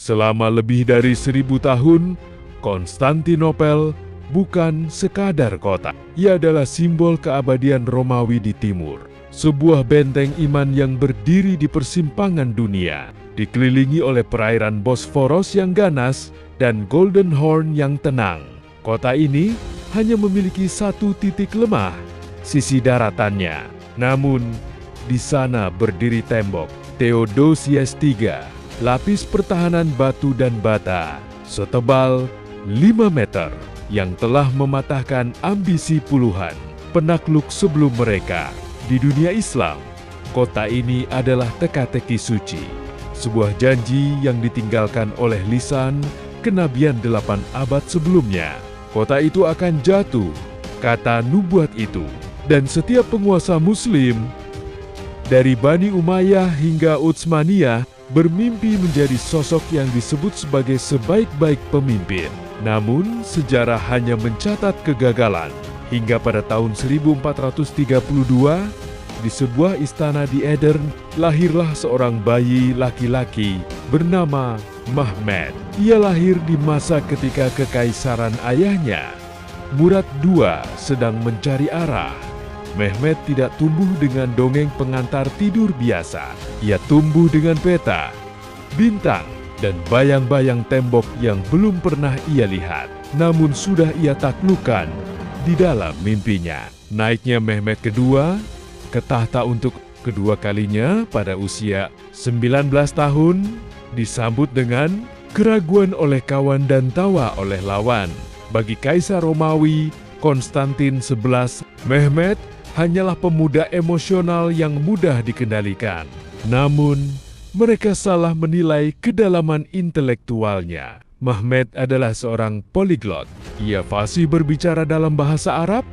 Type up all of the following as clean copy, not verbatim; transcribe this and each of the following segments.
Selama lebih dari 1000 tahun, Konstantinopel bukan sekadar kota. Ia adalah simbol keabadian Romawi di timur. Sebuah benteng iman yang berdiri di persimpangan dunia, dikelilingi oleh perairan Bosforos yang ganas dan Golden Horn yang tenang. Kota ini hanya memiliki satu titik lemah, sisi daratannya. Namun, di sana berdiri tembok Theodosius III, lapis pertahanan batu dan bata, setebal 5 meter, yang telah mematahkan ambisi puluhan penakluk sebelum mereka. Di dunia Islam, kota ini adalah teka-teki suci, sebuah janji yang ditinggalkan oleh lisan kenabian 8 abad sebelumnya. Kota itu akan jatuh, kata nubuat itu, dan setiap penguasa Muslim, dari Bani Umayyah hingga Utsmaniyah, bermimpi menjadi sosok yang disebut sebagai sebaik-baik pemimpin. Namun, sejarah hanya mencatat kegagalan. Hingga pada tahun 1432, di sebuah istana di Edirne, lahirlah seorang bayi laki-laki bernama Mehmed. Ia lahir di masa ketika kekaisaran ayahnya, Murad II, sedang mencari arah. Mehmed tidak tumbuh dengan dongeng pengantar tidur biasa. Ia tumbuh dengan peta, bintang, dan bayang-bayang tembok yang belum pernah ia lihat, namun sudah ia taklukkan di dalam mimpinya. Naiknya Mehmed kedua ke tahta untuk kedua kalinya pada usia 19 tahun disambut dengan keraguan oleh kawan dan tawa oleh lawan. Bagi Kaisar Romawi Konstantin XI, Mehmed hanyalah pemuda emosional yang mudah dikendalikan. Namun, mereka salah menilai kedalaman intelektualnya. Mehmed adalah seorang poliglot. Ia fasih berbicara dalam bahasa Arab,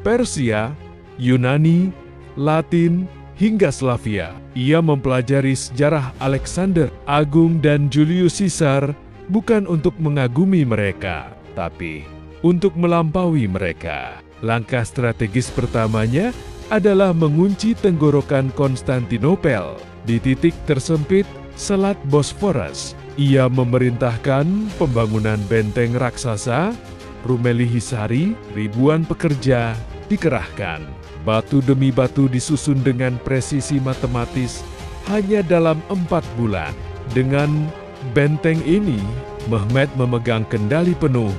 Persia, Yunani, Latin, hingga Slavia. Ia mempelajari sejarah Alexander Agung dan Julius Caesar bukan untuk mengagumi mereka, tapi untuk melampaui mereka. Langkah strategis pertamanya adalah mengunci tenggorokan Konstantinopel di titik tersempit Selat Bosphorus. Ia memerintahkan pembangunan benteng raksasa, Rumelihisari. Ribuan pekerja dikerahkan. Batu demi batu disusun dengan presisi matematis hanya dalam 4 bulan. Dengan benteng ini, Mehmed memegang kendali penuh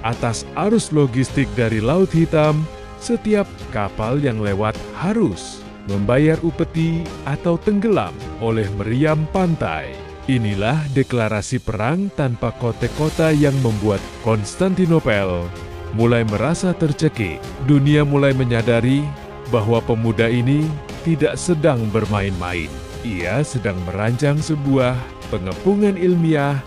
atas arus logistik dari Laut Hitam. Setiap kapal yang lewat harus membayar upeti atau tenggelam oleh meriam pantai. Inilah deklarasi perang tanpa kota-kota yang membuat Konstantinopel mulai merasa tercekik. Dunia mulai menyadari bahwa pemuda ini tidak sedang bermain-main. Ia sedang merancang sebuah pengepungan ilmiah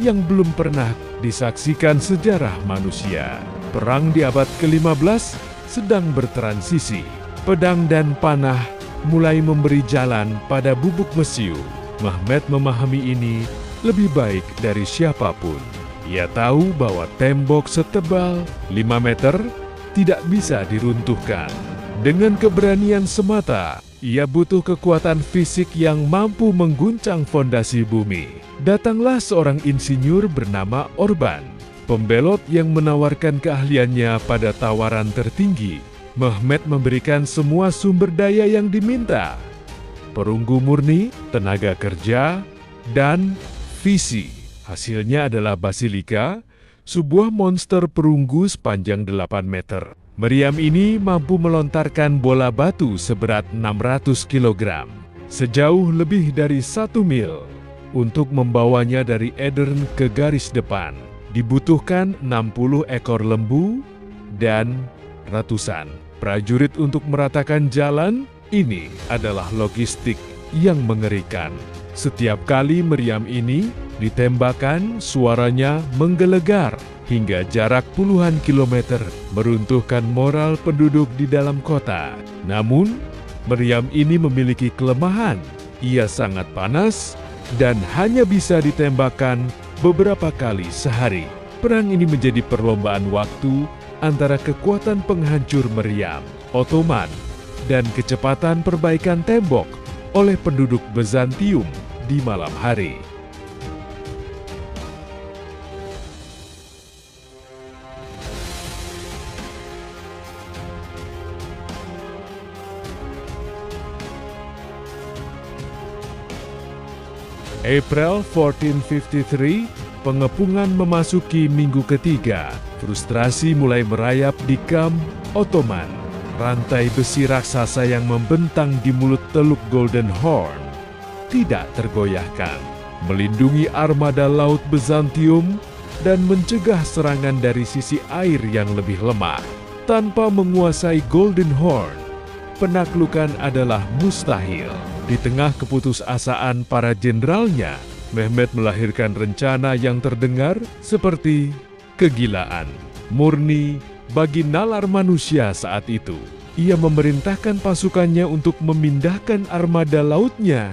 yang belum pernah disaksikan sejarah manusia. Perang di abad ke-15 sedang bertransisi. Pedang dan panah mulai memberi jalan pada bubuk mesiu. Mehmed memahami ini lebih baik dari siapapun. Ia tahu bahwa tembok setebal 5 meter tidak bisa diruntuhkan. Dengan keberanian semata, ia butuh kekuatan fisik yang mampu mengguncang fondasi bumi. Datanglah seorang insinyur bernama Orban, pembelot yang menawarkan keahliannya pada tawaran tertinggi. Mehmed memberikan semua sumber daya yang diminta: perunggu murni, tenaga kerja, dan visi. Hasilnya adalah Basilika, sebuah monster perunggu sepanjang 8 meter. Meriam ini mampu melontarkan bola batu seberat 600 kg, sejauh lebih dari 1 mil. Untuk membawanya dari Edirne ke garis depan, dibutuhkan 60 ekor lembu dan ratusan prajurit untuk meratakan jalan. Ini adalah logistik yang mengerikan. Setiap kali meriam ini ditembakkan, suaranya menggelegar hingga jarak puluhan kilometer, meruntuhkan moral penduduk di dalam kota. Namun, meriam ini memiliki kelemahan. Ia sangat panas dan hanya bisa ditembakkan beberapa kali sehari. Perang ini menjadi perlombaan waktu antara kekuatan penghancur meriam Ottoman dan kecepatan perbaikan tembok oleh penduduk Bizantium di malam hari. April 1453, pengepungan memasuki minggu ketiga. Frustrasi mulai merayap di kamp Ottoman. Rantai besi raksasa yang membentang di mulut Teluk Golden Horn tidak tergoyahkan, melindungi armada laut Bizantium dan mencegah serangan dari sisi air yang lebih lemah. Tanpa menguasai Golden Horn, penaklukan adalah mustahil. Di tengah keputusasaan para jenderalnya, Mehmed melahirkan rencana yang terdengar seperti kegilaan murni bagi nalar manusia saat itu. Ia memerintahkan pasukannya untuk memindahkan armada lautnya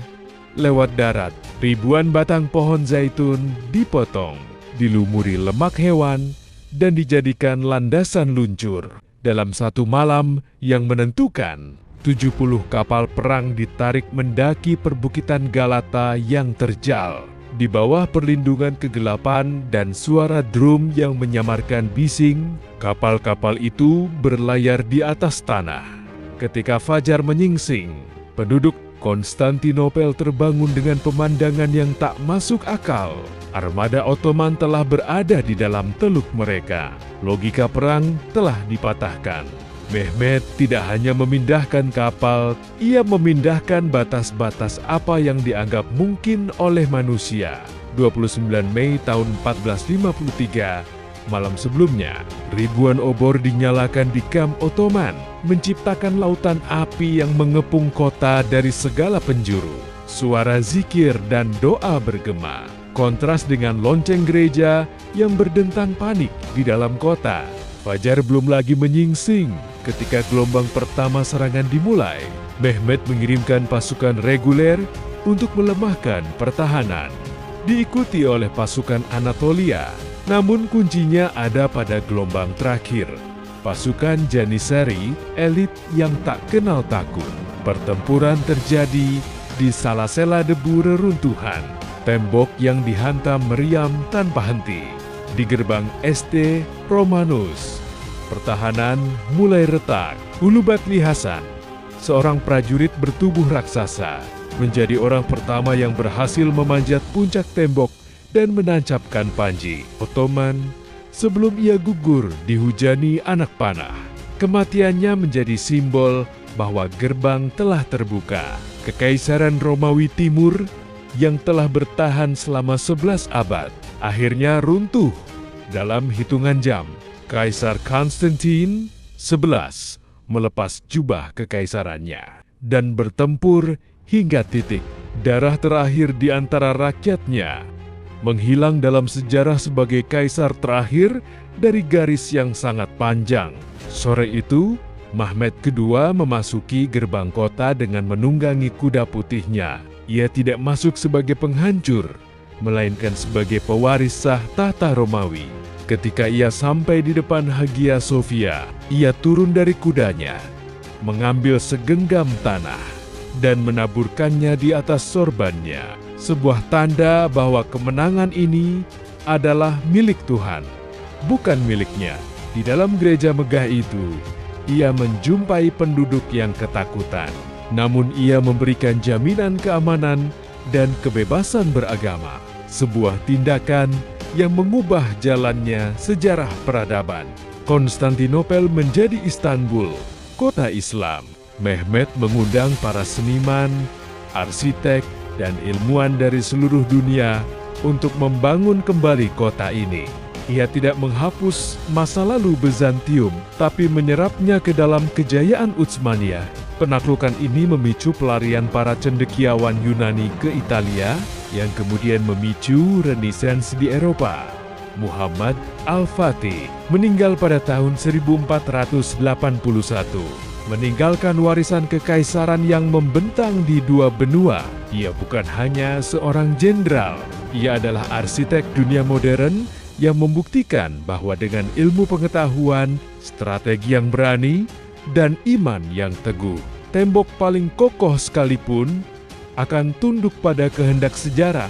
lewat darat. Ribuan batang pohon zaitun dipotong, dilumuri lemak hewan, dan dijadikan landasan luncur. Dalam satu malam yang menentukan, 70 kapal perang ditarik mendaki perbukitan Galata yang terjal. Di bawah perlindungan kegelapan dan suara drum yang menyamarkan bising, kapal-kapal itu berlayar di atas tanah. Ketika fajar menyingsing, penduduk Konstantinopel terbangun dengan pemandangan yang tak masuk akal. Armada Ottoman telah berada di dalam teluk mereka. Logika perang telah dipatahkan. Mehmed tidak hanya memindahkan kapal, ia memindahkan batas-batas apa yang dianggap mungkin oleh manusia. 29 Mei tahun 1453, malam sebelumnya, ribuan obor dinyalakan di kamp Ottoman, menciptakan lautan api yang mengepung kota dari segala penjuru. Suara zikir dan doa bergema, kontras dengan lonceng gereja yang berdentang panik di dalam kota. Fajar belum lagi menyingsing ketika gelombang pertama serangan dimulai. Mehmed mengirimkan pasukan reguler untuk melemahkan pertahanan, diikuti oleh pasukan Anatolia. Namun kuncinya ada pada gelombang terakhir. Pasukan Janissary, elit yang tak kenal takut. Pertempuran terjadi di sela-sela debu reruntuhan. Tembok yang dihantam meriam tanpa henti. Di gerbang Este Romanus, pertahanan mulai retak. Ulubatli Hasan, seorang prajurit bertubuh raksasa, menjadi orang pertama yang berhasil memanjat puncak tembok dan menancapkan panji Ottoman sebelum ia gugur dihujani anak panah. Kematiannya menjadi simbol bahwa gerbang telah terbuka. Kekaisaran Romawi Timur yang telah bertahan selama 11 abad akhirnya runtuh dalam hitungan jam. Kaisar Konstantin XI melepas jubah kekaisarannya dan bertempur hingga titik darah terakhir di antara rakyatnya, menghilang dalam sejarah sebagai kaisar terakhir dari garis yang sangat panjang. Sore itu, Mehmed II memasuki gerbang kota dengan menunggangi kuda putihnya. Ia tidak masuk sebagai penghancur, melainkan sebagai pewaris sah tahta Romawi. Ketika ia sampai di depan Hagia Sophia, ia turun dari kudanya, mengambil segenggam tanah, dan menaburkannya di atas sorbannya. Sebuah tanda bahwa kemenangan ini adalah milik Tuhan, bukan miliknya. Di dalam gereja megah itu, ia menjumpai penduduk yang ketakutan. Namun ia memberikan jaminan keamanan dan kebebasan beragama. Sebuah tindakan yang mengubah jalannya sejarah peradaban. Konstantinopel menjadi Istanbul, kota Islam. Mehmed mengundang para seniman, arsitek, dan ilmuwan dari seluruh dunia untuk membangun kembali kota ini. Ia tidak menghapus masa lalu Bizantium, tapi menyerapnya ke dalam kejayaan Utsmaniyah. Penaklukan ini memicu pelarian para cendekiawan Yunani ke Italia, yang kemudian memicu Renaissance di Eropa. Muhammad Al-Fatih meninggal pada tahun 1481, meninggalkan warisan kekaisaran yang membentang di dua benua. Ia bukan hanya seorang jenderal, ia adalah arsitek dunia modern yang membuktikan bahwa dengan ilmu pengetahuan, strategi yang berani, dan iman yang teguh, tembok paling kokoh sekalipun akan tunduk pada kehendak sejarah